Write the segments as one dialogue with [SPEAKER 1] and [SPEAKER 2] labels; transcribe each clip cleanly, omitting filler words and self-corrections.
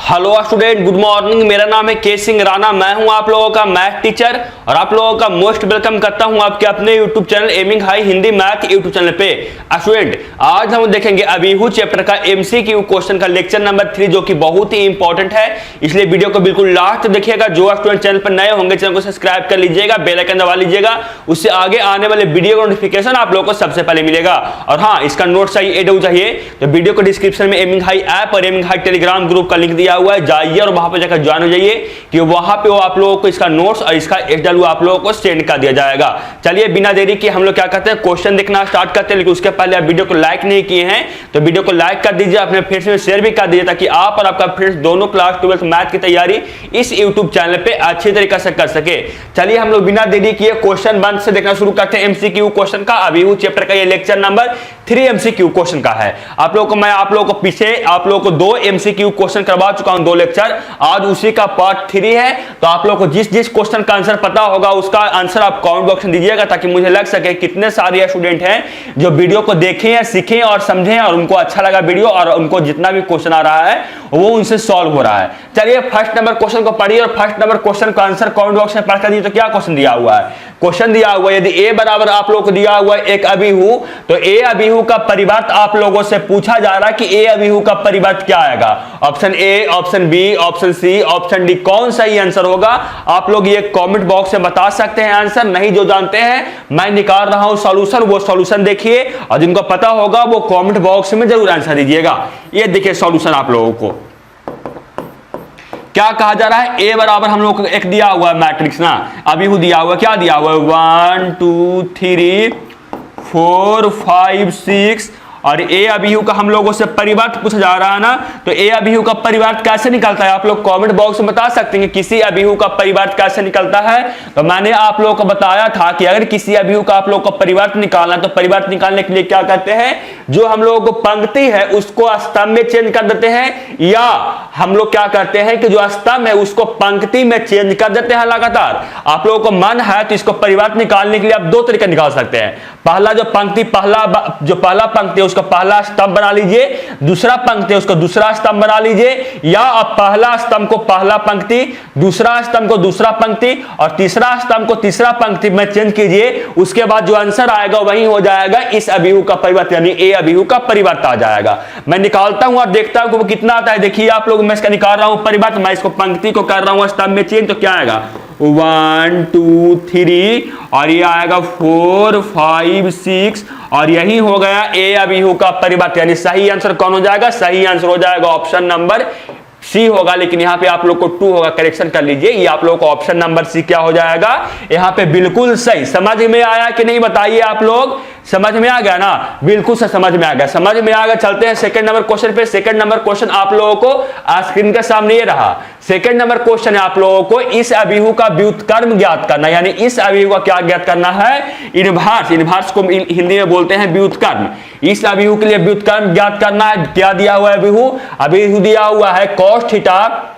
[SPEAKER 1] Hello student, good morning. मेरा नाम है के सिंह राणा। मैं हूं आप लोगों का मैथ टीचर और आप लोगों का मोस्ट वेलकम करता हूं आपके अपने YouTube channel aiming high Hindi math YouTube channel पे। स्टूडेंट, आज हम देखेंगे अबीहू चैप्टर का एमसीक्यू क्वेश्चन का लेक्चर नंबर 3, जो कि बहुत ही इंपॉर्टेंट है, इसलिए वीडियो को बिल्कुल लास्ट देखिएगा। जो स्टूडेंट चैनल पर नए होंगे चैनल को सब्सक्राइब कर लीजिएगा, बेल आइकन दबा लीजिएगा, उससे आगे आने वाले वीडियो का नोटिफिकेशन आप लोगों को सबसे पहले मिलेगा। और हाँ, इसका नोट चाहिए, एडो चाहिए तो वीडियो को डिस्क्रिप्शन में एमिंग हाई ऐप और एमिंग हाई टेलीग्राम ग्रुप का लिंक दिया हुआ है, जाइए और वहां पर जाकर ज्वाइन हो जाइए कि वहां पे वो आप लोगों को इसका नोट्स और इसका एचडब्ल्यू आप लोगों को सेंड कर दिया जाएगा। चलिए बिना देरी के हम लोग क्या करते हैं, क्वेश्चन देखना स्टार्ट करते हैं। लेकिन उसके पहले आप वीडियो को लाइक नहीं किए हैं तो वीडियो को लाइक कर दीजिए, अपने फ्रेंड्स में शेयर भी कर दीजिए, ताकि आप और आपका फ्रेंड्स दोनों क्लास 12th मैथ की तैयारी इस यूट्यूब चैनल पे अच्छी तरीके से कर सके। चलिए हम लोग बिना देरी किए क्वेश्चन 1 से देखना शुरू करते हैं। एमसीक्यू क्वेश्चन का अबीहू चैप्टर का ये लेक्चर नंबर 3 एमसीक्यू क्वेश्चन का है। मैं आप लोगों को पीछे आप लोगों को 2 एमसीक्यू क्वेश्चन करवा चुका हूं, 2 लेक्चर। आज उसी का पार्ट 3 है। तो आप लोगों को जिस जिस क्वेश्चन का आंसर पता होगा उसका आंसर आप कमेंट बॉक्स में दीजिएगा, ताकि मुझे लग सके कितने सारे स्टूडेंट हैं जो वीडियो को देखें या सीखें और समझें और उनको अच्छा लगा वीडियो और उनको जितना भी क्वेश्चन आ रहा है वो उनसे सॉल्व हो रहा है। चलिए फर्स्ट नंबर क्वेश्चन को पढ़िए और फर्स्ट नंबर क्वेश्चन का आंसर कमेंट बॉक्स में पढ़ कर दीजिए। तो क्या क्वेश्चन दिया हुआ है? क्वेश्चन दिया हुआ है, यदि ए बराबर आप लोगों को दिया हुआ है एक अबीहू, तो ए अबीहू का परिवर्त आप लोगों से पूछा जा रहा है कि ए अबीहू का परिवर्त क्या आएगा। Option A, option B, option C, option D, कौन सही आंसर होगा? आप लोग ये कमेंट बॉक्स में बता सकते हैं आंसर। नहीं जो जानते हैं मैं निकाल रहा हूं सॉल्यूशन, वो सॉल्यूशन देखिए और जिनको पता होगा वो कमेंट बॉक्स में जरूर आंसर दीजिएगा। ये देखिए सॉल्यूशन आप लोगों को क्या कहा जा रहा है। ए बराबर हम लोग को एक दिया हुआ है मैट्रिक्स ना, अबीहू दिया हुआ, क्या दिया हुआ है 1 2 3 4 5 6 और ए अबीहू का हम लोगों से परिवर्त पूछा जा रहा है ना। तो ए अबीहू का परिवर्त कैसे निकलता है आप लोग कमेंट बॉक्स में बता सकते हैं। किसी अबीहू का परिवर्त कैसे निकलता है? तो मैंने आप लोगों को बताया था कि अगर किसी अबीहू का आप लोग को परिवर्त निकालना, तो परिवर्त निकालने के लिए क्या करते हैं, जो हम लोगों को पंक्ति है उसको स्तंभ में चेंज कर देते हैं, या हम लोग क्या करते हैं कि जो स्तंभ है उसको पंक्ति में चेंज कर देते हैं लगातार। आप लोगों को मन है तो इसको परिवर्त निकालने के लिए आप 2 तरीके निकाल सकते हैं। पहला जो पंक्ति, पहला पंक्ति है उसका पहला स्तंभ बना लीजिए, दूसरा पंक्ति है उसको दूसरा स्तंभ बना लीजिए, या आप पहला स्तंभ को पहला पंक्ति, दूसरा स्तंभ को दूसरा पंक्ति और तीसरा स्तंभ को तीसरा पंक्ति में चेंज कीजिए। उसके बाद जो आंसर आएगा वही हो जाएगा इस अबीहू का परिवर्त, यानी ए अबीहू का परिवर्त आ जाएगा। मैं निकालता हूं और देखता हूं कि वो कितना आता है। देखिए आप लोग, मैं इसका निकाल रहा हूं परिवर्त, मैं इसको पंक्ति को कर रहा हूं स्तंभ में चेंज, तो क्या आएगा 1 2 3 और ये आएगा 4 5 6 और यही हो गया ए अबीहू का परिवर्त। यानी सही आंसर कौन हो जाएगा? सही आंसर हो जाएगा ऑप्शन नंबर सी होगा। लेकिन यहाँ पे आप लोग को 2 होगा, करेक्शन कर लीजिए। ये आप लोग को ऑप्शन नंबर सी क्या हो जाएगा यहाँ पे बिल्कुल सही। समझ में आया कि नहीं बताइए आप लोग? समझ में आ गया ना? बिल्कुल से समझ में आ गया, समझ में आ गया। चलते हैं सेकंड नंबर क्वेश्चन पे। सेकंड नंबर क्वेश्चन आप लोगों को स्क्रीन के सामने ये रहा। सेकंड नंबर क्वेश्चन है आप लोगों को इस अबीहू का व्युत्क्रम ज्ञात करना, यानी इस अबीहू का क्या ज्ञात करना है? इनवर्स। इनवर्स को हिंदी में बोलते हैं व्युत्क्रम। इस अबीहू के लिए व्युत्क्रम ज्ञात करना है। क्या दिया हुआ है अबीहू? अबीहू दिया हुआ है cos theta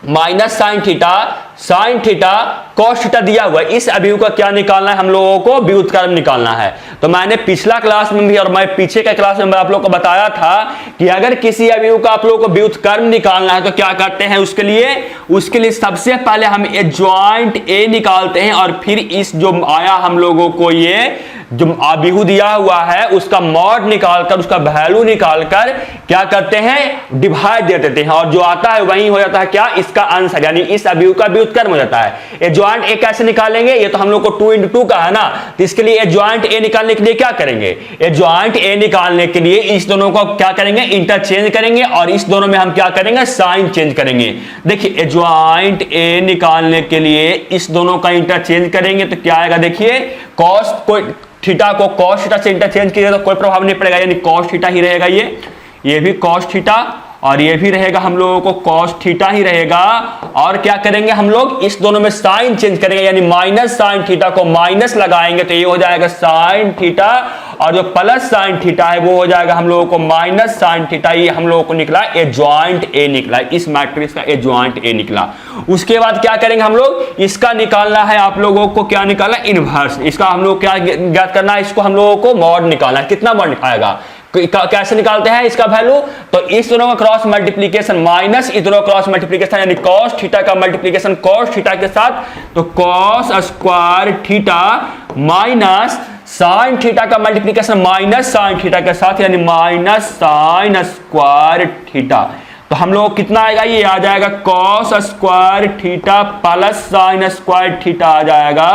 [SPEAKER 1] minus sine theta, sine theta cos theta दिया हुआ है। इस अबीहू का क्या निकालना है? हम लोगों को व्युत्क्रम निकालना है। तो मैंने पिछला क्लास में भी और मैं पीछे का क्लास में आप लोगों को बताया था कि अगर किसी अबीहू का आप लोगों को व्युत्क्रम निकालना है तो क्या करते हैं उसके लिए सबसे पहले हम एडजॉइंट ए निकालते हैं और फिर इस जो आया हम लोगों को ये जो अबीहू दिया हुआ है उसका मॉड निकालकर, उसका वैल्यू निकालकर क्या करते हैं, डिवाइड दे देते हैं और जो आता है वही हो जाता है क्या, इसका आंसर, यानी इस अबीहू का व्युत्क्रम हो जाता है। एडजॉइंट ए कैसे निकालेंगे? ये तो हम लोग को 2 × 2 का है ना, तो इसके लिए एडजॉइंट ए निकालने के लिए क्या करेंगे? एडजॉइंट ए निकालने के लिए इस दोनों को क्या करेंगे, इंटरचेंज करेंगे और इस दोनों में हम क्या करेंगे, साइन चेंज करेंगे। देखिए एडजॉइंट ए निकालने के लिए इस दोनों का इंटरचेंज करेंगे तो क्या आएगा, देखिए कॉस को थीटा को कॉस थीटा से इंटरचेंज कीजिए तो कोई प्रभाव नहीं पड़ेगा, यानी कॉस थीटा ही रहेगा। ये भी कॉस थीटा और ये भी रहेगा हम लोगों को कॉस थीटा ही रहेगा। और क्या करेंगे हम लोग, इस दोनों में साइन चेंज करेंगे, यानी माइनस साइन थीटा को माइनस लगाएंगे तो ये हो जाएगा साइन थीटा और जो प्लस साइन थीटा है वो हो जाएगा हम लोगों को माइनस साइन थीटा। ये हम लोगों को निकला एडजॉइंट ए निकला, इस मैट्रिक्स का एडजॉइंट ए निकला। उसके बाद क्या करेंगे हम लोग, इसका निकालना है आप लोगों को, क्या निकालना, इनवर्स। इसका हम लोग क्या ज्ञात करना है, इसको हम लोगों को मॉड निकालना है। कितना मॉड निकालेगा, कैसे निकालते हैं इसका वैल्यू? तो इस दोनों का क्रॉस मल्टीप्लीकेशन माइनस इस दोनों का क्रॉस मल्टीप्लीकेशन, यानी कॉस थीटा का मल्टीप्लीकेशन कॉस थीटा के साथ, तो cos square theta minus sine theta का मल्टीप्लीकेशन माइनस साइन थीटा के साथ, यानी माइनस साइन स्क्वायर थीटा। तो हम लोग कितना आएगा, ये आ जाएगा cos square theta plus sine square theta आ जाएगा।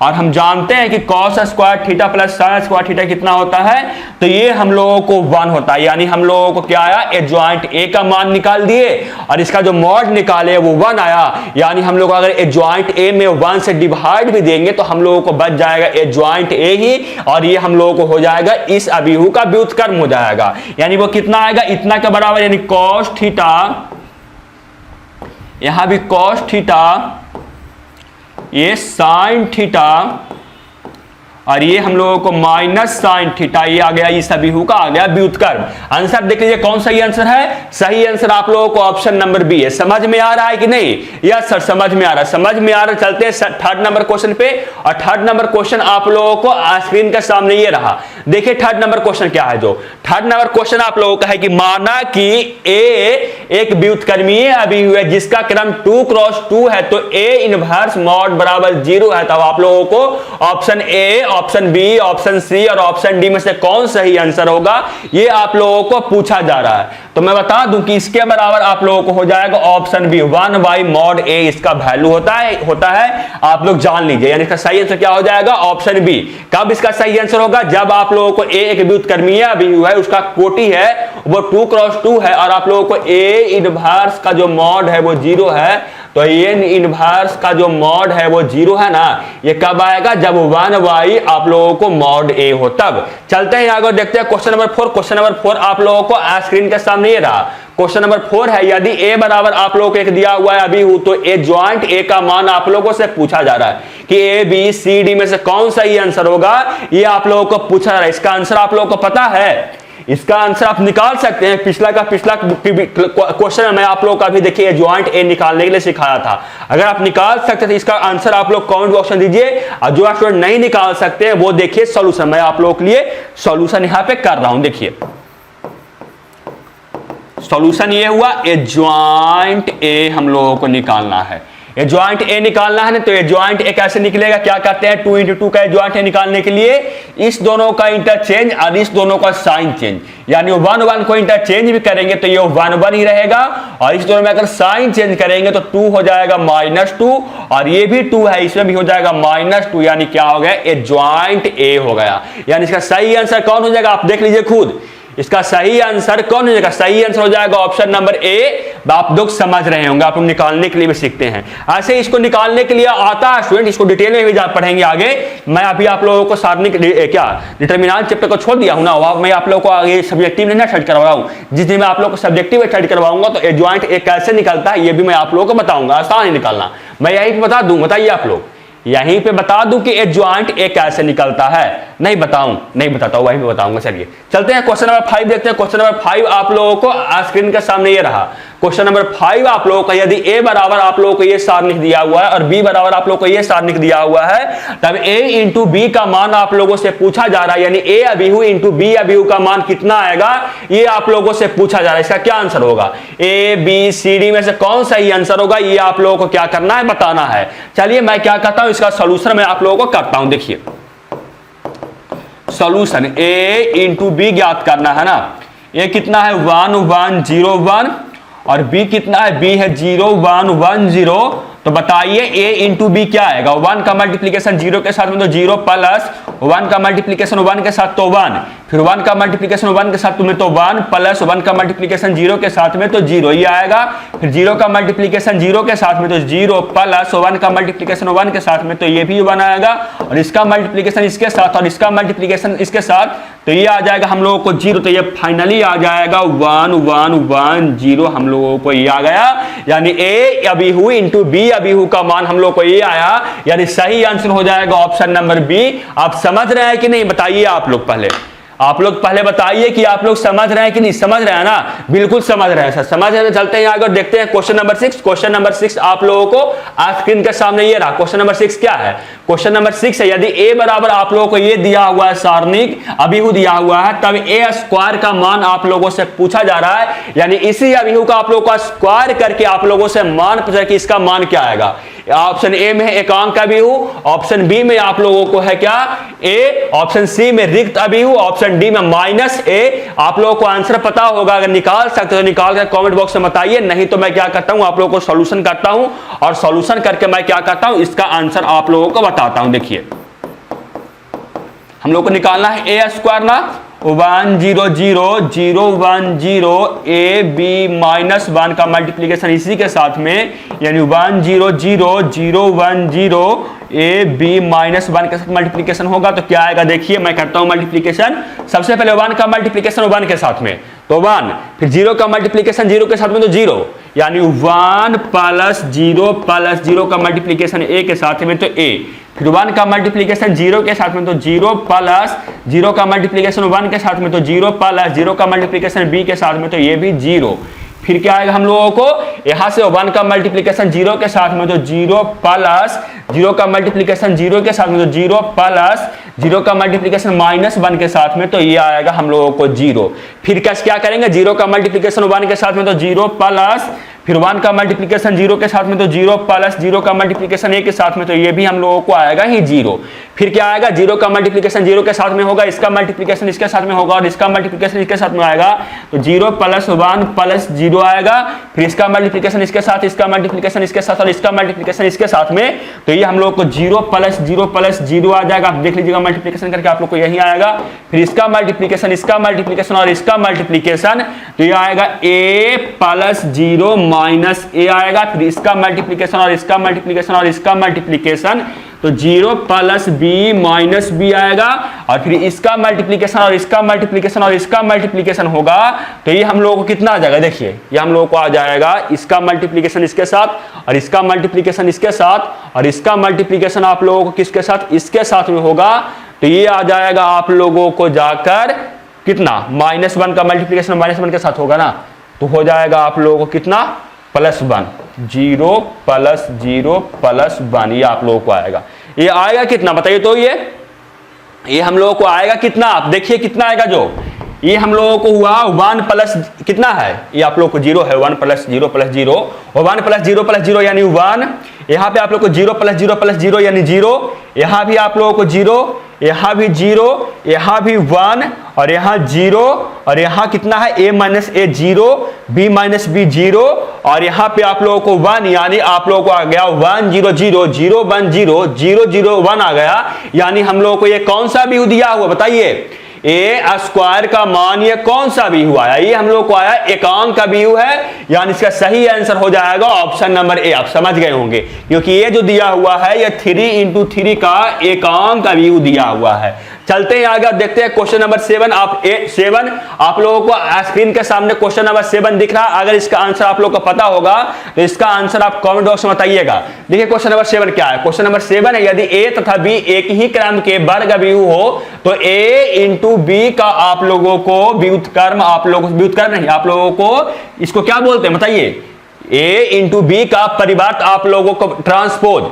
[SPEAKER 1] और हम जानते हैं कि cos square theta plus sine square theta कितना होता है, तो ये हम लोगों को 1 होता है। यानी हम लोगों को क्या आया, एडजॉइंट ए का मान निकाल दिए और इसका जो मॉड निकाले वो 1 आया। यानी हम लोग अगर एडजॉइंट ए में 1 से डिवाइड भी देंगे तो हम लोगों को बच जाएगा एडजॉइंट ए ही, और ये हम लोगों को हो जाएगा इस अभिहु का व्युत्क्रम हो जाएगा। यानी वो कितना आएगा, इतना के बराबर, यानी कॉस थीटा, यहां भी कॉस थीटा, ये साइन थीटा, और ये हम लोगों को माइनस साइन थीटा, ये आ गया इस अभिहु का आ गया व्युत्क्रम। आंसर देख लीजिए कौन सही आंसर है। सही आंसर आप लोगों को ऑप्शन नंबर बी है। समझ में आ रहा है कि नहीं? यस सर समझ में आ रहा है, समझ में आ रहा है। चलते हैं थर्ड नंबर क्वेश्चन पे, और थर्ड नंबर क्वेश्चन आप लोगों को स्क्रीन के सामने ये रहा। देखिए थर्ड नंबर क्वेश्चन क्या है। जो थर्ड नंबर क्वेश्चन आप लोगों का है कि माना कि ए एक व्युत्क्रमीय अभिहु है जिसका क्रम 2 क्रॉस 2 है, तो ए इनवर्स मॉड बराबर 0 है। तब आप लोगों को option A, option B, option C और ऑप्शन डी में से कौन सही आंसर होगा, ये आप लोगों को पूछा जा रहा है। तो मैं बता दूं कि इसके बराबर आप लोगों को हो जाएगा ऑप्शन बी, 1 मॉड ए इसका वैल्यू होता है। आप लोग जान लीजिए, यानी इसका सही आंसर क्या हो जाएगा, ऑप्शन बी। कब इसका सही आंसर होगा, जब आप लोगों को ए एक व्युत्क्रमीय अभिहु है, उसका कोटि है वो 2 क्रॉस 2 है, और आप लोगों को ए इनवर्स का जो मॉड है वो 0 है। तो ये इनवर्स का जो मॉड है वो 0 है ना, ये कब आएगा, जब 1 आप लोगों को मॉड ए हो तब। चलते हैं आगे देखते हैं क्वेश्चन नंबर 4। क्वेश्चन नंबर 4 आप लोगों को स्क्रीन के सामने ये रहा। क्वेश्चन नंबर 4 है, यदि ए बराबर आप लोगों को एक दिया हुआ है अभिहु, तो एडजॉइंट ए का मान आप लोगों से पूछा जा रहा है कि ए बी सी डी में से कौन सा ये आंसर होगा, ये आप लोगों को पूछा जा रहा है। इसका आंसर आप लोगों को पता है, इसका आंसर आप निकाल सकते हैं। पिछला क्वेश्चन मैं आप लोगों का भी देखिए एडजॉइंट ए निकालने के लिए सिखाया था। अगर आप निकाल सकते थे इसका आंसर आप लोग कमेंट बॉक्स में दीजिए, और जो स्टूडेंट नहीं निकाल सकते हैं वो देखिए सॉल्यूशन, मैं आप लोगों के लिए सॉल्यूशन यहां पे कर रहा हूं। देखिए सॉल्यूशन ये हुआ, एडजॉइंट ए हम लोगों को निकालना है। एडजॉइंट ए निकालना है ना, तो एडजॉइंट ए कैसे निकलेगा, क्या कहते हैं 2 × 2 का एडजॉइंट ए निकालने के लिए इस दोनों का इंटरचेंज और इस दोनों का साइन चेंज, यानी 1 को इंटरचेंज भी करेंगे तो ये 1 ही रहेगा, और इस दोनों में अगर साइन चेंज करेंगे तो 2 हो जाएगा -2, और ये भी 2 है इसमें भी हो जाएगा -2, यानी क्या हो गया, एडजॉइंट ए हो गया। यानी इसका सही आंसर कौन हो जाएगा, आप देख लीजिए खुद, इसका सही आंसर कौन हो जाएगा, सही आंसर हो जाएगा ऑप्शन नंबर ए। आप लोग समझ रहे होंगे, आप लोग निकालने के लिए भी सीखते हैं। ऐसे इसको निकालने के लिए आता है स्टूडेंट, इसको डिटेल में भी पढ़ेंगे आगे। मैं अभी आप लोगों को सारणी क्या डिटरमिनेंट चैप्टर को छोड़ दिया हूं ना, मैं आप लोगों को आगे सब्जेक्टिव नहीं स्टडी करवा रहा हूं। जिस दिन मैं आप लोगों को सब्जेक्टिव स्टडी करवाऊंगा तो एडजॉइंट ए कैसे निकलता है ये भी मैं आप लोगों को बताऊंगा। आसान ही निकालना, मैं यही पे बता दूं, बताइए आप लोग, यहीं पे बता दूं कि एडजॉइंट ए कैसे निकलता है। नहीं बताता हूं, वहीं पे बताऊंगा। चलिए चलते हैं क्वेश्चन नंबर 5 देखते हैं। क्वेश्चन नंबर 5 आप लोगों को स्क्रीन के सामने ये रहा। क्वेश्चन नंबर 5 आप लोगों का, यदि ए बराबर आप लोगों को ये सारणिक दिया हुआ है और बी बराबर आप लोगों को ये सारणिक दिया हुआ है, तब ए × बी का मान आप लोगों से पूछा जा रहा है। यानी ए अभिहु × बी अभिहु का मान कितना आएगा, ये आप लोगों से पूछा जा रहा है। इसका क्या आंसर होगा, ए बी सी डी में से कौन सा ही आंसर होगा, ये आप लोगों को क्या करना है, बताना है। चलिए मैं क्या करता हूं, इसका सोल्यूशन मैं आप लोगों को करता हूं। देखिए सॉल्यूशन a × b ज्ञात करना है ना। a कितना है 1 1 0 1, और b कितना है, b है 0 1 1 0। तो बताइए a × b क्या आएगा, 1 का मल्टीप्लीकेशन 0 के साथ में तो 0, प्लस 1 का मल्टीप्लीकेशन 1 के साथ तो 1, फिर 1 का मल्टीप्लीकेशन 1 के साथ में तो 1, प्लस 1 का मल्टीप्लीकेशन 0 के साथ में तो 0 ये आएगा, फिर 0 का मल्टीप्लीकेशन 0 के साथ में तो 0, प्लस 1 का मल्टीप्लीकेशन 1 के साथ में तो ये भी 1 आएगा, और इसका मल्टीप्लीकेशन इसके साथ और इसका मल्टीप्लीकेशन इसके साथ तो ये आ जाएगा हम लोगों को 0। तो ये फाइनली आ जाएगा 1 1 1 0 हम लोगों को ये आ गया। यानी ए अभिहु × बी अभिहु का मान हम लोग को ये आया, यानी सही आंसर हो जाएगा ऑप्शन नंबर बी। आप समझ रहे हैं कि नहीं, बताइए आप लोग पहले। आप लोग पहले बताइए कि आप लोग समझ रहे हैं कि नहीं समझ रहे हैं ना? बिल्कुल समझ रहे हैं सर, समझ रहे हैं। चलते हैं आगे और देखते हैं क्वेश्चन नंबर 6। क्वेश्चन नंबर 6 आप लोगों को स्क्रीन के सामने ये रहा। क्वेश्चन नंबर 6 क्या है? क्वेश्चन नंबर 6 है, यदि a बराबर आप लोगों को ये दिया हुआ है, सारणिक अभिहु दिया हुआ है, तब a स्क्वायर का मान आप लोगों से पूछा जा रहा है। यानी इसी अभिहु का आप लोगों का स्क्वायर करके आप लोगों से मान पूछा कि इसका मान क्या आएगा। ऑप्शन ए में है एकांक अभिहु, ऑप्शन बी में आप लोगों को है क्या ए, ऑप्शन सी में रिक्त अभिहु, ऑप्शन डी में माइनस ए। आप लोगों को आंसर पता होगा, अगर निकाल सकते हो तो निकाल कर कमेंट बॉक्स में बताइए, नहीं तो मैं क्या करता हूं आप लोगों को सॉल्यूशन करता हूं और सॉल्यूशन करके मैं क्या करता हूं इसका आंसर आप लोगों को बताता हूं। देखिए हम लोग को निकालना है ए स्क्वायर ना, 1 0 0 0 1 0 ए बी माइनस 1 का मल्टीप्लीकेशन इसी के साथ में, यानी 1 0 0 0 1 0 ए बी माइनस 1 के साथ मल्टीप्लीकेशन होगा तो क्या आएगा? देखिए मैं करता हूं मल्टीप्लीकेशन। सबसे पहले 1 का मल्टीप्लीकेशन 1 के साथ में तो 1, फिर 0 का मल्टीप्लीकेशन 0 के साथ में तो 0, यानी 1 प्लस 0 का मल्टीप्लीकेशन ए के साथ में तो ए, फिर 1 का मल्टीप्लीकेशन 0 के साथ में तो 0 प्लस 0 का मल्टीप्लीकेशन 1 के साथ में तो 0 प्लस 0 का मल्टीप्लीकेशन b के साथ में तो ये भी 0। फिर क्या आएगा हम लोगों को यहां से 1 का मल्टीप्लीकेशन 0 के साथ में तो 0 प्लस 0 का मल्टीप्लीकेशन 0 के साथ में तो 0 प्लस 0 का मल्टीप्लीकेशन माइनस 1 के साथ में तो ये आएगा हम लोगों को 0। फिर क्या करेंगे 0 का मल्टीप्लीकेशन 1 के साथ में तो 0 प्लस, फिर 1 का मल्टीप्लीकेशन 0 के साथ में तो 0 प्लस 0 का मल्टीप्लीकेशन a के साथ में तो ये भी हम लोगों को आएगा ही 0। फिर क्या आएगा 0 का मल्टीप्लीकेशन 0 के साथ में होगा, इसका मल्टीप्लीकेशन इसके साथ में होगा और इसका मल्टीप्लीकेशन इसके साथ में आएगा तो 0 प्लस 1 प्लस 0 आएगा, फिर इसका मल्टीप्लीकेशन इसके साथ, इसका मल्टीप्लीकेशन इसके साथ और इसका मल्टीप्लीकेशन इसके साथ में तो ये हम लोग को 0 प्लस 0 आ जाएगा। आप देख लीजिएगा मल्टीप्लीकेशन करके आप लोग को यही आएगा। फिर इसका मल्टीप्लीकेशन और इसका मल्टीप्लीकेशन तो ये आएगा a प्लस 0 माइनस ए आएगा, फिर इसका मल्टीप्लीकेशन और इसका मल्टीप्लीकेशन और इसका मल्टीप्लीकेशन तो 0 प्लस बी माइनस बी आएगा, और फिर इसका मल्टीप्लीकेशन और इसका मल्टीप्लीकेशन और इसका मल्टीप्लीकेशन होगा तो ये हम लोगों को कितना आ जाएगा? देखिए ये हम लोगों को आ जाएगा इसका मल्टीप्लीकेशन इसके साथ और इसका मल्टीप्लीकेशन इसके साथ और इसका मल्टीप्लीकेशन आप लोगों को किसके साथ? इसके साथ में होगा तो ये आ जाएगा आप लोगों को जाकर कितना? -1 का मल्टीप्लीकेशन -1 के साथ होगा ना तो हो जाएगा आप लोगों को कितना? +1, 0 प्लस 0 प्लस 1 ये आप लोगों को आएगा। ये आएगा कितना बताइए? तो ये हम लोगों को आएगा कितना? आप देखिए कितना आएगा, जो ये हम लोगों को हुआ 1 प्लस कितना है? ये आप लोग को 0 है, 1 प्लस 0 प्लस 0 और 1 प्लस 0 प्लस 0 यानी 1। यहाँ पे आप लोग को 0 प्लस 0 प्लस 0 यानी 0, यहाँ भी आप लोगों को 0, यहाँ भी 0, यहाँ भी 1 और यहाँ 0 और यहाँ कितना है? a minus A 0, b minus B 0 और यहाँ पे आप लोगों को 1, यानी आप लोगों को आ गया 1 0 0 0 1 0 0 0 1 आ गया। यानी हम लोगों को ये कौन सा भी दिया हुआ बताइए? ए स्क्वायर का मान ये कौन सा भी हुआ है? ये हम लोग को आया एकांक का भी है, यानी इसका सही आंसर हो जाएगा ऑप्शन नंबर ए। आप समझ गए होंगे क्योंकि ये जो दिया हुआ है ये 3 × 3 का एकांक का भी दिया हुआ है। चलते हैं आगे देखते हैं क्वेश्चन नंबर 7। आप लोगों को स्क्रीन के सामने क्वेश्चन नंबर 7 दिख रहा है। अगर इसका आंसर आप लोगों को पता होगा तो इसका आंसर आप कमेंट बॉक्स में बताइएगा। देखिए क्वेश्चन नंबर 7 क्या है? क्वेश्चन नंबर 7 है, यदि a तथा b एक ही क्रम के वर्ग अभिहु हो तो a × b का आप लोगों को व्युत्क्रम, व्युत्क्रम नहीं, आप लोगों को इसको क्या बोलते हैं बताइए? a × b का परिवर्त आप लोगों को ट्रांसपोज,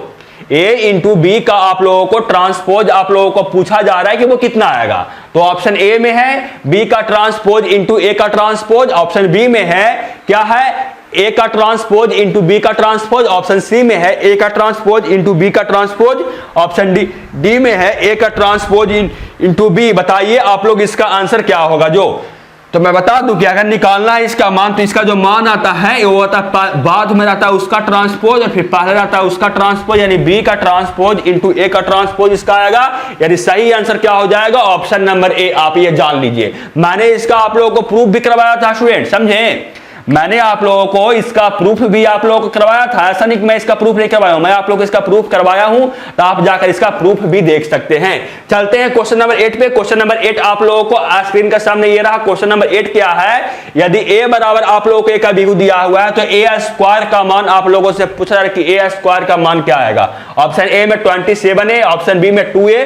[SPEAKER 1] a × b का आप लोगों को ट्रांसपोज आप लोगों को पूछा जा रहा है कि वो कितना आएगा। तो ऑप्शन ए में है b का ट्रांसपोज इंटू a का ट्रांसपोज, ऑप्शन बी में है क्या है? a का ट्रांसपोज इंटू b का ट्रांसपोज, ऑप्शन सी में है a का ट्रांसपोज इंटू b का ट्रांसपोज, ऑप्शन डी में है a का ट्रांसपोज इंटू b। बताइए आप लोग इसका आंसर क्या होगा? जो तो मैं बता दूं कि अगर निकालना है इसका मान तो इसका जो मान आता है वो आता है बाद में रहता है उसका ट्रांसपोज और फिर पहले रहता है उसका ट्रांसपोज, यानी b का ट्रांसपोज इंटू a का ट्रांसपोज इसका आएगा। यानी सही आंसर क्या हो जाएगा? Option number A. आप ये जान लीजिए, मैंने इसका आप लोगों को प्रूफ भी करवाया था स्टूडेंट, समझे? मैंने आप लोगों को इसका प्रूफ भी आप लोगों को करवाया था, ऐसा नहीं कि मैं इसका प्रूफ नहीं करवाया हूं, मैं आप लोगों को इसका प्रूफ करवाया हूं, तो आप जाकर इसका प्रूफ भी देख सकते हैं। चलते हैं क्वेश्चन नंबर 8 पे। क्वेश्चन नंबर 8 आप लोगों को स्क्रीन के सामने ये रहा। क्वेश्चन नंबर 8 क्या है? यदि a बराबर आप लोगों को a का बिंदु दिया हुआ है तो a स्क्वायर का मान आप लोगों से पूछा जा रहा है कि a स्क्वायर का मान क्या आएगा। ऑप्शन ए में 27 है, ऑप्शन बी में 2a,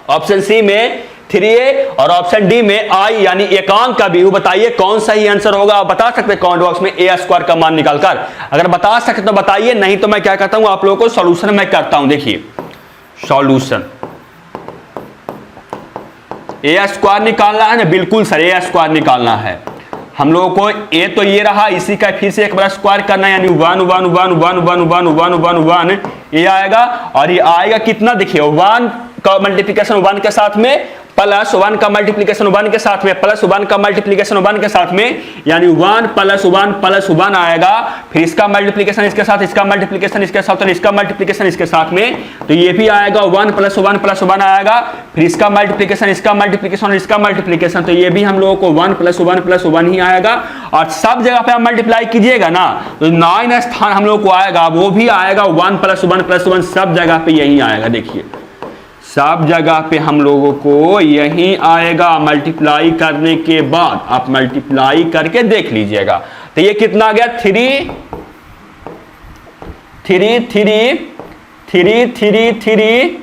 [SPEAKER 1] ऑप्शन सी में 3a और ऑप्शन डी में i यानी एकांक का बिहू। बताइए कौन सही आंसर होगा? आप बता सकते हैं कमेंट बॉक्स में a स्क्वायर का मान निकालकर। अगर बता सकते तो बताइए, नहीं तो मैं क्या करता हूं, आप लोगों को सॉल्यूशन मैं करता हूं। देखिए सॉल्यूशन, a स्क्वायर निकालना है ना, बिल्कुल सर a स्क्वायर निकालना है हम लोगों को। a तो ये रहा, इसी का फिर से एक बार स्क्वायर करना है, यानी 1 1 1 1 1 1 1 1 1 ये आएगा। और ये आएगा कितना? देखिए 1 का मल्टीप्लिकेशन 1 के साथ में, प्लस 1 का मल्टीप्लिकेशन 1 के साथ में, प्लस 1 का मल्टीप्लिकेशन 1 के साथ में, यानी 1 प्लस 1 आएगा। फिर इसका मल्टीप्लिकेशन इसके साथ, इसका मल्टीप्लिकेशन इसके साथ और इसका मल्टीप्लिकेशन इसके साथ में, तो ये भी आएगा 1 प्लस 1 आएगा। फिर इसका मल्टीप्लिकेशन, इसका मल्टीप्लिकेशन और इसका मल्टीप्लिकेशन, तो ये भी हम लोगों को 1 प्लस 1 ही आएगा। और सब जगह पे आप मल्टीप्लाई कीजिएगा ना, तो 9 स्थान हम लोग को आएगा, वो भी आएगा 1 प्लस 1 सब जगह पे यही आएगा। देखिए सब जगह पे हम लोगों को यही आएगा मल्टीप्लाई करने के बाद। आप मल्टीप्लाई करके देख लीजिएगा। तो ये कितना आ गया? 3 3 3 3 3 3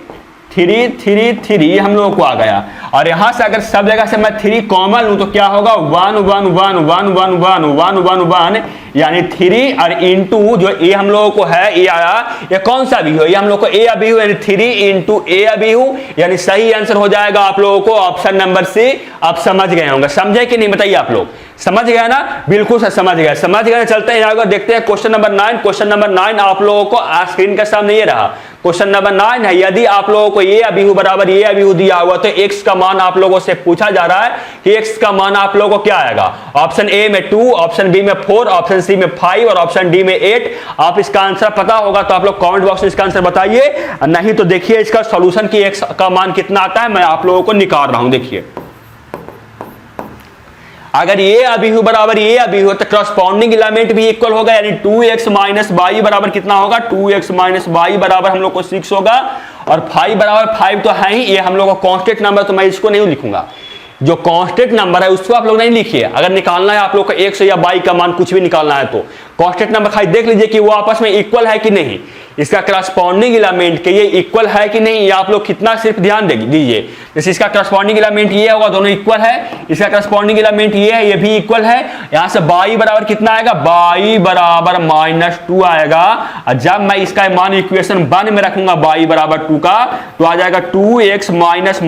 [SPEAKER 1] 3 3 3 हम लोगों को आ गया। और यहां से अगर सब जगह से मैं 3 कॉमन लूं तो क्या होगा? 1 1 1 1 1 1 1 1 1 यानी 3 और इंटू जो ए हम लोगों को है ये आया, ये कौन सा भी हो, ये हम लोग को ए अभी हो, यानी 3 इंटू ए अभी हो, यानी सही आंसर हो जाएगा आप लोगों को ऑप्शन नंबर सी। आप समझ गए होंगे, समझे कि नहीं बताइए? आप लोग समझ गए ना? बिल्कुल सर समझ गए, समझ गए। चलते हैं देखते हैं क्वेश्चन नंबर 9। क्वेश्चन नंबर 9 आप लोगों को स्क्रीन के सामने ये रहा। क्वेश्चन नंबर 9 है, यदि आप लोगों को ये अभिहु बराबर ये अभिहु दिया हुआ तो x का मान आप लोगों से पूछा जा रहा है कि x का मान आप लोगों को क्या आएगा। ऑप्शन ए में 2, ऑप्शन बी में 4, ऑप्शन सी में 5 और ऑप्शन डी में 8। आप इसका आंसर पता होगा तो आप लोग कमेंट बॉक्स में इसका आंसर बताइए, नहीं तो देखिए इसका सॉल्यूशन की x का मान कितना आता है मैं आप लोगों को निकाल रहा हूं। देखिए अगर ये अभिहु बराबर ये अभिहु तो करस्पॉन्डिंग एलिमेंट भी इक्वल होगा, यानी 2x माइनस वाई बराबर कितना होगा? 2x माइनस वाई बराबर हम लोग को 6 होगा। और 5 बराबर 5 तो है ही, ये हम लोग का कांस्टेंट नंबर, तो मैं इसको नहीं लिखूंगा। जो कांस्टेंट नंबर है उसको आप लोग नहीं लिखिए। अगर निकालना है आप लोग का x या y का मान कुछ भी निकालना है तो कांस्टेंट नंबर खाली देख लीजिए कि वो आपस में इक्वल है कि नहीं, इसका करस्पॉन्डिंग एलिमेंट के ये इक्वल है कि नहीं, ये आप लोग कितना सिर्फ ध्यान दीजिए। जैसे इसका करस्पॉन्डिंग एलिमेंट ये होगा, दोनों इक्वल है, इसका करस्पॉन्डिंग एलिमेंट ये है, ये भी इक्वल है। यहां से y बराबर कितना आएगा? y बराबर -2 आएगा। और जब मैं इसका मान इक्वेशन 1 में रखूंगा y बराबर 2 का, तो आ जाएगा 2x माइनस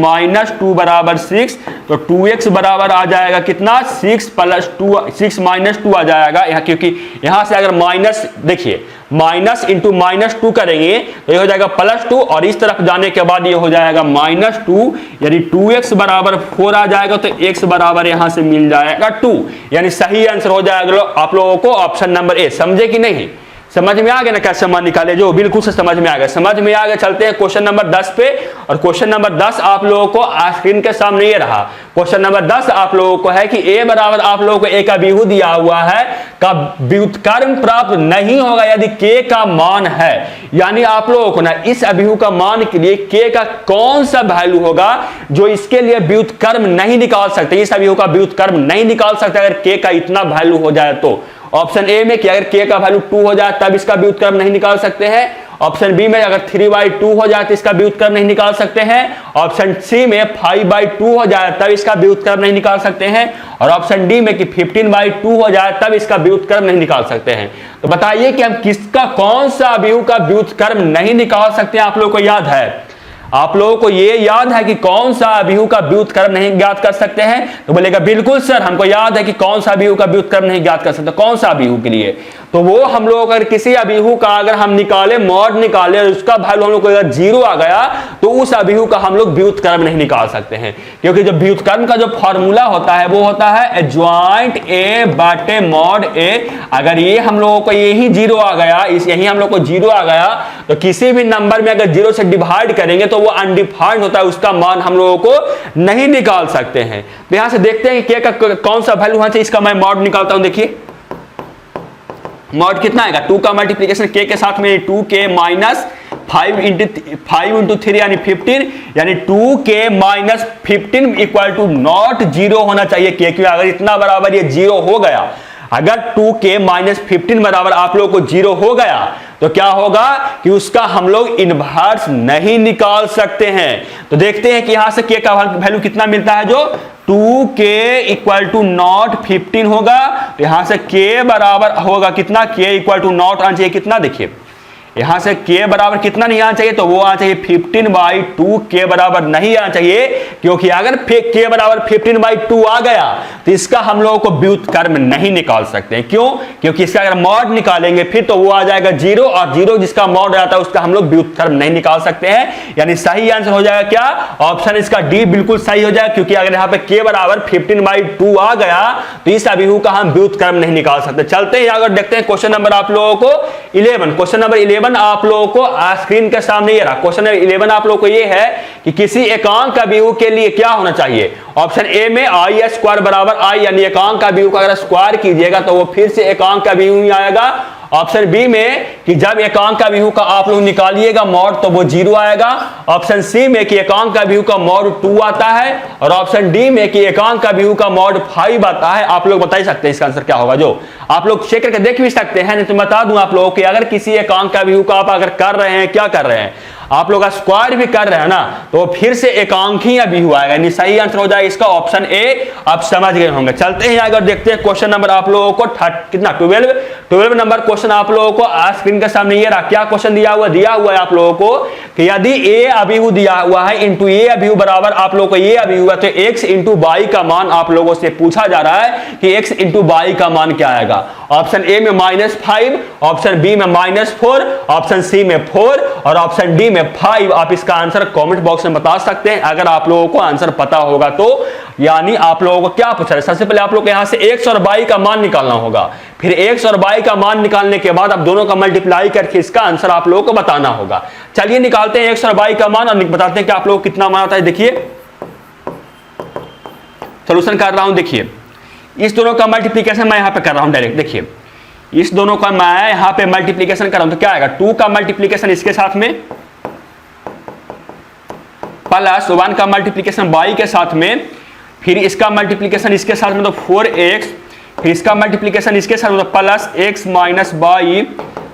[SPEAKER 1] 2 बराबर 6। तो 2x बराबर आ जाएगा कितना? 6 प्लस 2, 6 माइनस 2 आ जाएगा यहाँ, क्योंकि यहां से अगर माइनस, देखिए माइनस इंटू -2 करेंगे तो ये हो जाएगा +2, और इस तरफ जाने के बाद ये हो जाएगा -2, यानी 2x बराबर 4 आ जाएगा। तो x बराबर यहां से मिल जाएगा 2, यानी सही आंसर हो जाएगा आप लोगों को ऑप्शन नंबर ए। समझे कि नहीं? समझ में आ गया ना कैसे मान निकाले? जो बिल्कुल से समझ में आ गया, समझ में आ गया। चलते हैं क्वेश्चन नंबर 10 पे। और क्वेश्चन नंबर 10 आप लोगों को स्क्रीन के सामने ये रहा। क्वेश्चन नंबर 10 आप लोगों को है कि a बराबर आप लोगों को a का अभिहु दिया हुआ है का व्युत्क्रम प्राप्त नहीं होगा यदि k का मान है। यानी आप लोगों को ना इस अभिहु का मान के लिए k का कौन सा वैल्यू होगा जो इसके लिए व्युत्क्रम नहीं निकाल सकते, इस अभिहु का व्युत्क्रम नहीं निकाल सकते अगर k का इतना वैल्यू हो जाए तो। ऑप्शन ए में कि अगर k का वैल्यू 2 हो जाए तब इसका व्युत्क्रम नहीं निकाल सकते हैं। ऑप्शन बी में अगर 3/2 हो जाए तो इसका व्युत्क्रम नहीं निकाल सकते हैं। ऑप्शन सी में 5/2 हो जाए तब इसका व्युत्क्रम नहीं निकाल सकते हैं। और ऑप्शन डी में कि 15/2 हो जाए तब इसका व्युत्क्रम नहीं निकाल सकते हैं। तो बताइए कि हम किसका कौन सा अभिहु का व्युत्क्रम नहीं निकाल सकते हैं? आप लोगों को याद है? आप लोगों को ये याद है कि कौन सा अभिहु का व्युत्क्रम नहीं ज्ञात कर सकते हैं? तो बोलेगा बिल्कुल सर हमको याद है कि कौन सा अभिहु का व्युत्क्रम नहीं ज्ञात कर सकते। कौन सा अभिहु के लिए? तो वो हम लोग अगर किसी अभिहु का अगर हम निकाले, मॉड निकाले, उसका वैल्यू हम लोग को अगर 0 आ गया तो उस अभिहु का हम लोग व्युत्क्रम नहीं निकाल सकते हैं, क्योंकि जो व्युत्क्रम का जो फॉर्मूला होता है वो होता है एडजॉइंट ए बटे मॉड ए। अगर ये हम लोगों को यही 0 आ गया, यही हम लोग को 0 आ गया, तो किसी भी नंबर में अगर 0 से डिवाइड करेंगे तो वो अनडिफाइंड होता है, उसका मान हम लोगों को नहीं निकाल सकते हैं। तो यहां से देखते हैं कि k का कौन सा वैल्यू होना चाहिए, इसका मैं मॉड निकालता हूं। देखिए मॉड कितना आएगा? 2 का मल्टीप्लिकेशन k के साथ में 2k माइनस 5 इंटू 3 यानी 15, यानी 2k minus 15 equal to not 0 होना चाहिए k, क्योंकि अगर इतना बराबर ये 0 हो गया, अगर 2k माइनस 15 बराबर आप लोगों को 0 हो गया तो क्या होगा कि उसका हम लोग इनवर्स नहीं निकाल सकते हैं। तो देखते हैं कि यहां से k का वैल्यू कितना मिलता है, जो 2k इक्वल टू नॉट 15 होगा। तो यहां से k बराबर होगा कितना, k इक्वल टू नॉट आना चाहिए कितना, देखिए यहां से k बराबर कितना नहीं आना चाहिए, तो वो आना चाहिए 15/2। k बराबर नहीं आना चाहिए, क्योंकि अगर k बराबर 15/2 आ गया तो इसका हम लोगों को व्युत्क्रम नहीं निकाल सकते हैं। क्यों? क्योंकि इसका अगर मॉड निकालेंगे फिर तो वो आ जाएगा 0, और 0 जिसका मॉड आता है उसका हम लोग व्युत्क्रम नहीं निकाल सकते हैं। यानी सही आंसर हो जाएगा क्या, ऑप्शन इसका डी बिल्कुल सही हो जाएगा, क्योंकि अगर यहाँ पे k बराबर 15/2 आ गया तो इस अभिहु का हम व्युत्क्रम नहीं निकाल सकते। चलते हैं अगर देखते हैं क्वेश्चन नंबर आप लोगों को 11। क्वेश्चन नंबर 11 आप लोगों को स्क्रीन के सामने ये रहा। क्वेश्चन नंबर 11 आप लोगों को ये है कि किसी एकांक का अभिहु के लिए क्या होना चाहिए। ऑप्शन ए में आई स्क्वायर बराबर आई, यानी एकांक का अभिहु का अगर स्क्वायर कीजिएगा तो वो फिर से एकांक का अभिहु ही आएगा। ऑप्शन बी में कि जब एकांक का अभिहु का आप लोग निकालिएगा मॉड तो वो 0 आएगा। ऑप्शन सी में कि एकांक का अभिहु का मॉड 2 आता है, और ऑप्शन डी में कि एकांक का अभिहु का मॉड 5 आता है। आप लोग बता ही सकते हैं इसका आंसर क्या होगा, जो आप लोग चेक करके देख भी सकते हैं। नहीं तो बता दूं आप लोगों को, अगर किसी एकांक का अभिहु का आप अगर कर रहे हैं, क्या कर रहे हैं आप लोग स्क्वायर भी कर रहे हैं ना, तो फिर से एकांक ही अभिहु आएगा, यानी सही आंसर हो जाएगा इसका ऑप्शन ए। आप समझ गए होंगे। चलते हैं अगर देखते हैं क्वेश्चन नंबर आप लोगों को कितना 12 नंबर क्वेश्चन आप लोगों को स्क्रीन के सामने ये रहा। क्या क्वेश्चन दिया हुआ है आप लोगों को कि यदि ए अभिहु दिया हुआ है इंटू ए अभिहु बराबर आप लोगों को ये अभिहु है, तो x इंटू बाई का मान आप लोगों से पूछा जा रहा है कि x इंटू बाई का मान क्या आएगा। ऑप्शन ए में -5, ऑप्शन बी में -4, ऑप्शन सी में 4 और ऑप्शन डी में 5। आप इसका आंसर कमेंट बॉक्स में बता सकते हैं अगर आप लोगों को आंसर पता होगा तो। यानी आप लोगों को क्या पूछा है, सबसे पहले आप लोग को यहां से x और y का मान निकालना होगा, फिर x और y का मान निकालने के बाद आप दोनों का मल्टीप्लाई करके इसका आंसर आप लोगों को बताना होगा। चलिए निकालते हैं x और y का मान और बताते हैं कि आप लोगों को कितना मान आता है। देखिए सोल्यूशन कर रहा हूं, देखिए इस दोनों का मल्टीप्लीकेशन मैं यहां पे कर रहा हूं डायरेक्ट। देखिए इस दोनों का मैं यहां पे मल्टीप्लीकेशन कर रहा हूं, तो क्या आएगा 2 का मल्टीप्लीकेशन इसके साथ में प्लस 1 का मल्टीप्लीकेशन y के साथ में, फिर इसका मल्टीप्लीकेशन इसके साथ में तो 4x, फिर इसका मल्टीप्लीकेशन इसके साथ में तो प्लस x माइनस y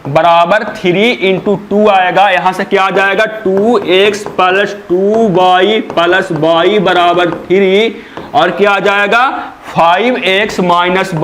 [SPEAKER 1] बराबर 3 इंटू 2 आएगा। यहां से क्या आ जाएगा 2x plus 2y plus y बराबर 3, और क्या आ जाएगा 5x माइनस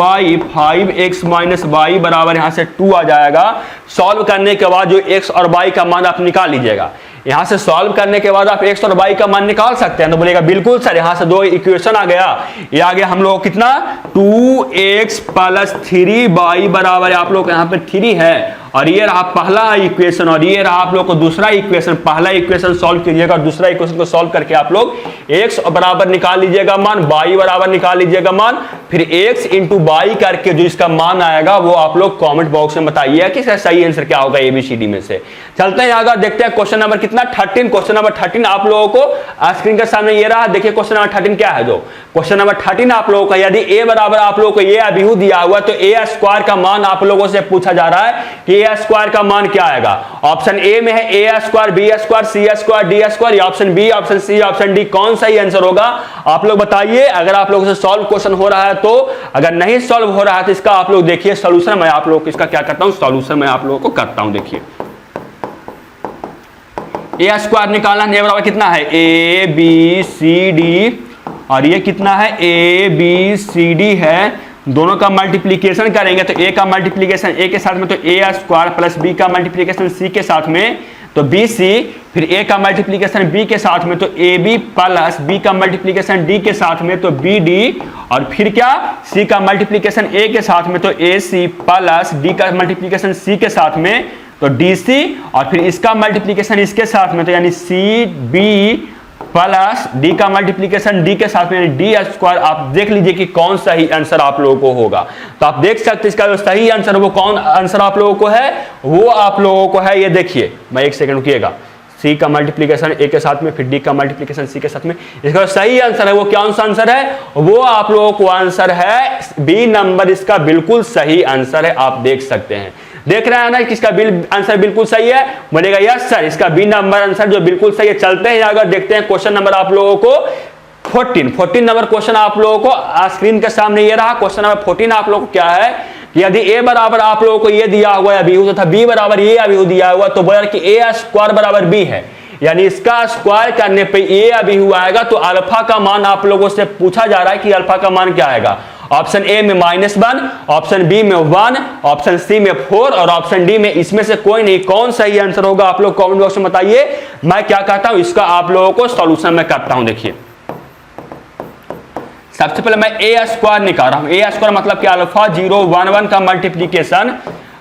[SPEAKER 1] y बराबर यहां से 2 आ जाएगा। सॉल्व करने के बाद जो x और y का मान आप निकाल लीजिएगा। यहां से सॉल्व करने के बाद आप x और y का मान निकाल सकते हैं, तो बोलेगा बिल्कुल सर। यहां से दो इक्वेशन आ गया, ये आ गया हम लोग कितना 2x प्लस 3y बराबर आप लोग यहां पे 3 है, और ये रहा पहला इक्वेशन और ये रहा आप लोग को दूसरा इक्वेशन। पहला इक्वेशन सॉल्व कीजिएगा और दूसरा इक्वेशन को सॉल्व करके आप लोग x बराबर निकाल लीजिएगा मान, y बराबर निकाल लीजिएगा मान, फिर x इंटू y करके जो इसका मान आएगा वो आप लोग कमेंट बॉक्स में बताइए कि सही आंसर क्या होगा ABCD में से। चलते हैं आगे देखते हैं क्वेश्चन नंबर कितना 13। क्वेश्चन नंबर 13 आप लोगों को स्क्रीन के सामने ये रहा। देखिए क्वेश्चन नंबर 13 क्या है, जो क्वेश्चन नंबर 13 आप लोगों का यदि a बराबर आप लोगों को ये अभिहु दिया हुआ तो a स्क्वायर का मान आप लोगों से पूछा जा रहा है कि a स्क्वायर का मान क्या आएगा। ऑप्शन ए में है a square, b square, c square, d square, या option B, option C, option D, कौन सही आंसर होगा आप लोग बताइए। अगर आप लोगों से सॉल्व क्वेश्चन हो रहा है तो, अगर नहीं सॉल्व हो रहा है तो इसका आप लोग देखिए सॉल्यूशन मैं आप लोगों को इसका क्या करता हूं, सॉल्यूशन मैं आप लोगों को करता हूं। देखिए ए स्क्वायर निकालना है, बराबर कितना है ए बी सी डी, और ये कितना है ए बी सी डी है। दोनों का मल्टीप्लीकेशन करेंगे तो ए का मल्टीप्लीकेशन ए के साथ में तो ए स्क्वायर प्लस बी का मल्टीप्लीकेशन सी के साथ में तो बी सी, फिर ए का मल्टीप्लीकेशन बी के साथ में तो ए बी प्लस बी का मल्टीप्लीकेशन डी के साथ में तो बी डी, और फिर क्या सी का मल्टीप्लीकेशन ए के साथ में तो ए सी प्लस डी का मल्टीप्लीकेशन सी के साथ में तो डी सी, और फिर इसका मल्टीप्लीकेशन इसके साथ में तो यानी सी बी प्लस डी का मल्टीप्लीकेशन डी के साथ में डी स्क्वायर। आप देख लीजिए कि कौन सही आंसर आप लोगों को होगा। तो आप देख सकते हैं इसका जो सही आंसर वो कौन आंसर आप लोगों को है, वो आप लोगों को है ये देखिए, मैं एक सेकंड रुकिएगा, सी का मल्टीप्लीकेशन ए के साथ में फिर डी का मल्टीप्लीकेशन सी के साथ में। इसका सही आंसर है वो कौन सा आंसर है, वो आप लोगों को आंसर है बी नंबर, इसका बिल्कुल सही आंसर है। आप देख सकते हैं, देख रहे हैं ना कि इसका आंसर बिल्कुल सही है, बोलेगा यस सर इसका बी नंबर आंसर जो बिल्कुल सही है। चलते हैं अगर देखते हैं क्वेश्चन नंबर आप लोगों को 14 नंबर क्वेश्चन आप लोगों को स्क्रीन के सामने ये रहा। क्वेश्चन नंबर 14 आप लोगों को क्या है कि यदि a बराबर आप लोगों को ये दिया हुआ है अभिहु तथा b बराबर ये अभिहु दिया हुआ, तो बोला कि a स्क्वायर बराबर b है, यानी इसका स्क्वायर करने पे a अभिहु आएगा। तो अल्फा का मान आप लोगों से पूछा जा रहा है कि अल्फा का मान क्या आएगा। ऑप्शन ए में -1, ऑप्शन बी में 1, ऑप्शन सी में 4 और ऑप्शन डी में इसमें से कोई नहीं। कौन सही आंसर होगा आप लोग कमेंट बॉक्स में बताइए। मैं क्या कहता हूं, इसका आप लोगों को सॉल्यूशन में करता हूं। देखिए सबसे पहले मैं ए स्क्वायर निकाल रहा हूं। ए स्क्वायर मतलब कि अल्फा 0 1 1 का मल्टीप्लीकेशन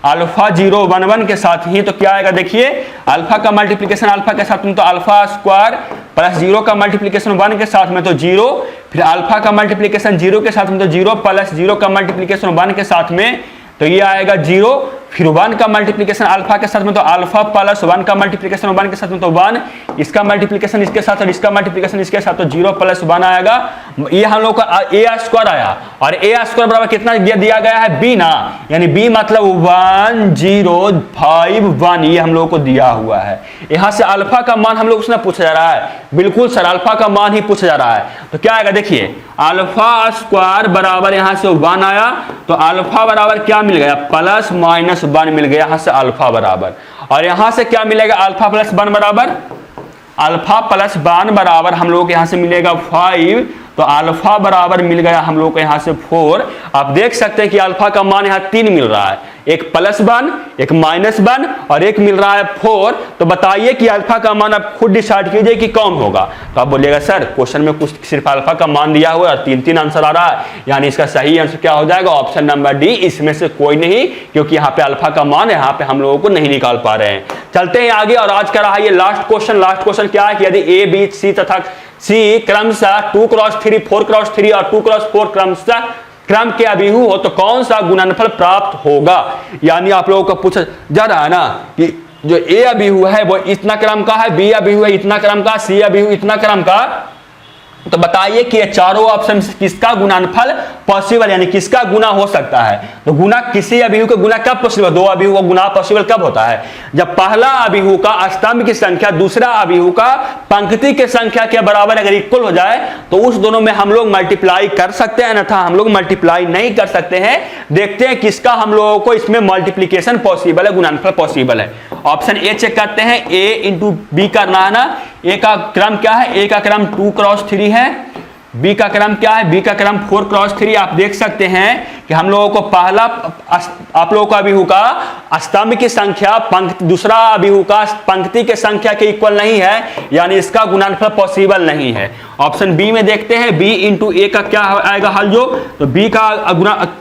[SPEAKER 1] अल्फा 0 1 1 के साथ ही, तो क्या आएगा देखिए, अल्फा का मल्टीप्लीकेशन अल्फा के साथ में तो अल्फा स्क्वायर प्लस 0 का मल्टीप्लीकेशन 1 के साथ में तो 0, फिर अल्फा का मल्टीप्लीकेशन 0 के साथ में तो 0 प्लस 0 का मल्टीप्लीकेशन 1 के साथ में तो ये आएगा 0, फिर 1 का मल्टीप्लीकेशन अल्फा के साथ में तो अल्फा प्लस 1 का मल्टीप्लीकेशन 1 के साथ में तो 1, इसका मल्टीप्लीकेशन इसके साथ और इसका मल्टीप्लीकेशन इसके साथ तो 0 प्लस 1 आएगा। ये हम लोग का ए स्क्वायर आया और ए स्क्वायर बराबर कितना दिया गया है b ना, यानी b मतलब 1051, ये हम लोग को दिया हुआ है। यहां से अल्फा का मान हम लोग उसने पूछा जा रहा है, बिल्कुल सर अल्फा का मान ही पूछा जा रहा है। तो क्या आएगा देखिए, अल्फा स्क्वायर बराबर यहां से 1 आया, तो अल्फा बराबर क्या मिल गया, प्लस माइनस 1 मिल गया यहां से अल्फा बराबर, और यहां से क्या मिलेगा, अल्फा प्लस 1 बराबर, अल्फा प्लस 1 बराबर हम लोग यहां से मिलेगा 5, तो अल्फा बराबर मिल गया हम लोग को यहां से 4। आप देख सकते हैं कि अल्फा का मान यहां 3 मिल रहा है, एक +1, एक -1 और एक मिल रहा है 4। तो बताइए कि अल्फा का मान आप खुद डिसाइड कीजिए कि कौन होगा। तो आप बोलिएगा सर क्वेश्चन में कुछ सिर्फ अल्फा का मान दिया हुआ है और 3 आंसर आ रहा है, यानी इसका सही आंसर क्या हो जाएगा, ऑप्शन नंबर डी, इसमें से कोई नहीं, क्योंकि यहाँ पे अल्फा का मान यहाँ पे हम लोगों को नहीं निकाल पा रहे हैं। चलते हैं आगे और आज का रहा ये लास्ट क्वेश्चन। लास्ट क्वेश्चन क्या है कि यदि ए बी सी तथा सी क्रमशः 2×3 4×3 और 2×4 क्रमशः क्रम के अभिहु हो तो कौन सा गुणनफल प्राप्त होगा। यानी आप लोगों को पूछा जा रहा है ना कि जो ए अभिहु है वो इतना क्रम का है, बी अभिहु है इतना क्रम का, सी अभिहु इतना क्रम का, तो बताइए कि ये चारों ऑप्शन से किसका गुणनफल पॉसिबल, यानी किसका गुना हो सकता है। तो गुना किसी अभिहु का गुना कब पॉसिबल, दो अभिहु का गुना पॉसिबल कब होता है, जब पहला अभिहु का स्तंभ की संख्या दूसरा अभिहु का पंक्ति के संख्या के बराबर अगर इक्वल हो जाए तो उस दोनों में हम लोग मल्टीप्लाई कर सकते हैं, अन्यथा हम लोग मल्टीप्लाई नहीं कर सकते हैं। देखते हैं किसका हम लोगों को इसमें मल्टीप्लीकेशन पॉसिबल है, गुणनफल पॉसिबल है। ऑप्शन ए चेक करते हैं, ए इंटू बी करना है ना। ए का क्रम क्या है, ए का क्रम 2×3 है, बी का क्रम क्या है, बी का क्रम 4×3। आप देख सकते हैं कि हम लोगों को पहला आप लोगों का अभिहु का स्तंभ की संख्या पंक्ति दूसरा अभिहु का पंक्ति के संख्या के इक्वल नहीं है, यानी इसका गुणनफल पॉसिबल नहीं है। ऑप्शन बी में देखते हैं, बी इंटू ए का क्या आएगा हल जो, तो बी का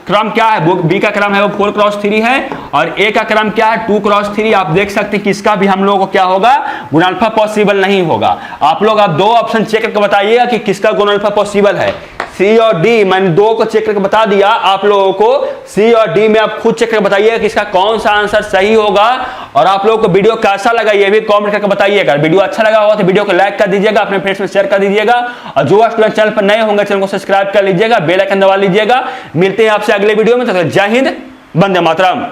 [SPEAKER 1] क्रम क्या है, बी का क्रम है वो 4×3 है और ए का क्रम क्या है 2×3। आप देख सकते हैं कि इसका भी हम लोगों को क्या होगा, गुणनफल पॉसिबल नहीं होगा। आप लोग आप दो ऑप्शन चेक करके बताइएगा कि किसका गुणनफल पॉसिबल है, सी और डी। मैंने दो को चेक करके बता दिया, आप लोगों को सी और डी में आप खुद चेक करके बताइएगा कि इसका कौन सा आंसर सही होगा। और आप लोगों को वीडियो कैसा लगा ये भी कमेंट करके बताइएगा। वीडियो अच्छा लगा होगा तो वीडियो को लाइक कर दीजिएगा, अपने फ्रेंड्स में शेयर कर दीजिएगा, और जो स्टूडेंट चैनल पर नए होंगे चैनल को सब्सक्राइब कर लीजिएगा, बेल आइकन दबा लीजिएगा। मिलते हैं आपसे अगले वीडियो में, तो जय हिंद, वंदे मातरम।